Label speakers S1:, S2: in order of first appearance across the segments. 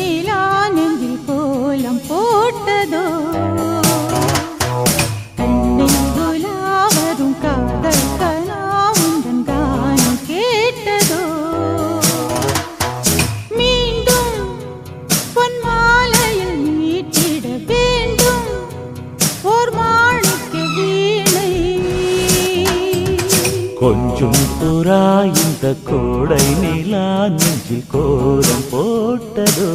S1: நிலா நெஞ்சில் கோலம் போட்டதோ கண்ணில் துலாவரும் காதல் கனா உந்தன் கானம் கேட்டதோ மீண்டும் பொன் மாலையில் மீட்டிட வேண்டும் ஓர் மாணிக்க வீணை
S2: கொஞ்சம் புறா இந்த கோடை நிலா நெஞ்சில் கோலம் போட்டதோ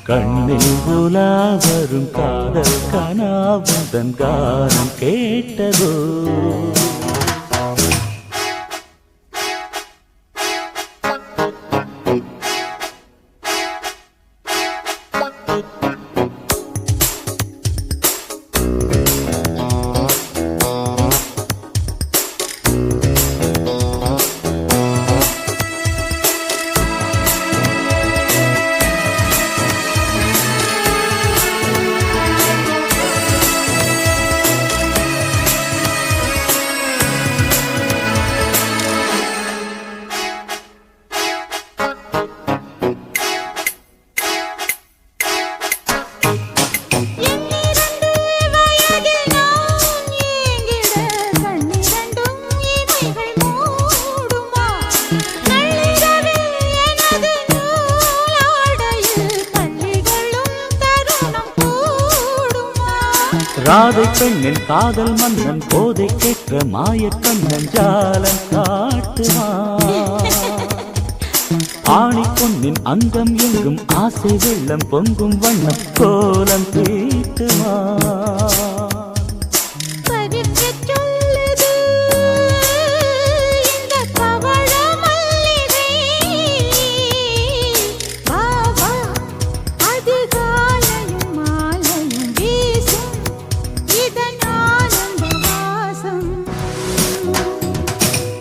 S2: கண்ணில் உலா வரும் காதல் கனா உந்தன் கானம் கேட்டதோ ராதை பெண்ணின் காதல் மன்னன் போதை கேட்ட மாயக்கண்ணன் ஜாலம் காட்டுவான் ஆணி பொன்னின் அங்கம் எங்கும் ஆசை வெள்ளம் பொங்கும் வண்ணம் கோலம் தீட்டுவான்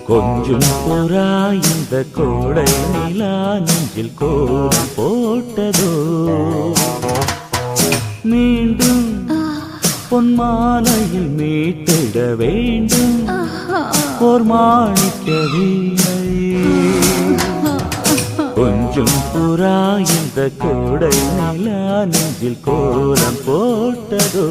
S2: கொஞ்சம் புறா இந்த கோடை நிலா நெஞ்சில் கோலம் போட்டதோ மீண்டும் பொன் மாலையில் மீட்டிட வேண்டும் ஓர் மாணிக்க வீணை கொஞ்சம் புறா இந்த கோடை நிலா நெஞ்சில் கோலம் போட்டதோ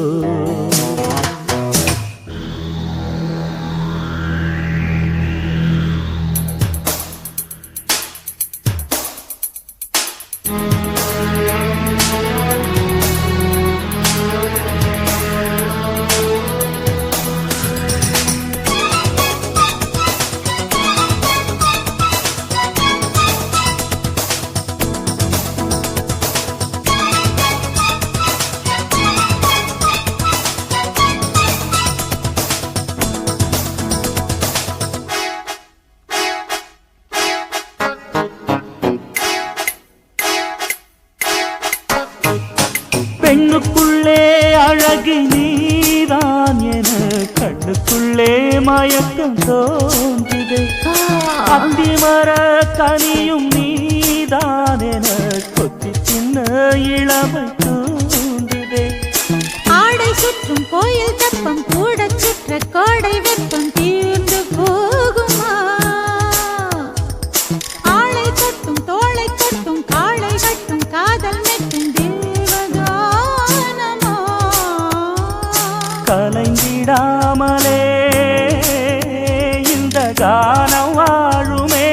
S2: பெண்ணுக்குள்ளே அழகு நீதான் என கண்ணுக்குள்ளே மயக்கம் தோன்றுதே அந்திமர கனியும் நீதான் என கொத்தி சின்ன இளமை தோன்றுதே
S1: ஆடை சுற்றும் கோயில் தப்பம் கூட சுற்ற கோடை வெப்பம் தீர்ந்து போகுமா ஆளை கட்டும் தோளை கட்டும் காளை கட்டும் காதல் மெட்டும் கலைந்திடாமலே
S2: இந்த கானம் வாழுமே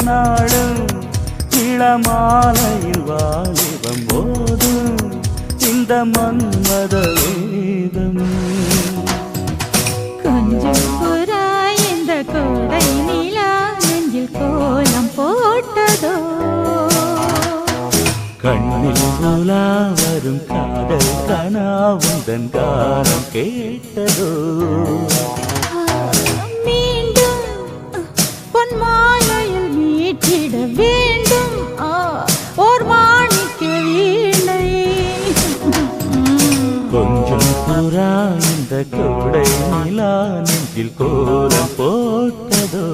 S2: நாளும் இளமாலையில் வாலிபம் போதும் இந்த மன்மத வேதம்
S1: கொஞ்சம் புறா இந்த கோடை நிலா நெஞ்சில் கோலம் போட்டதோ
S2: கண்ணில் உலா வரும் காதல் கனா உந்தன் கானம் கேட்டதோ
S1: மீண்டும் பொன் மாலையில் மீட்டிட வேண்டும் ஓர் மாணிக்க வீணை
S2: கொஞ்சம் புறா இந்த கோடை நிலா நெஞ்சில் கோலம் போட்டதோ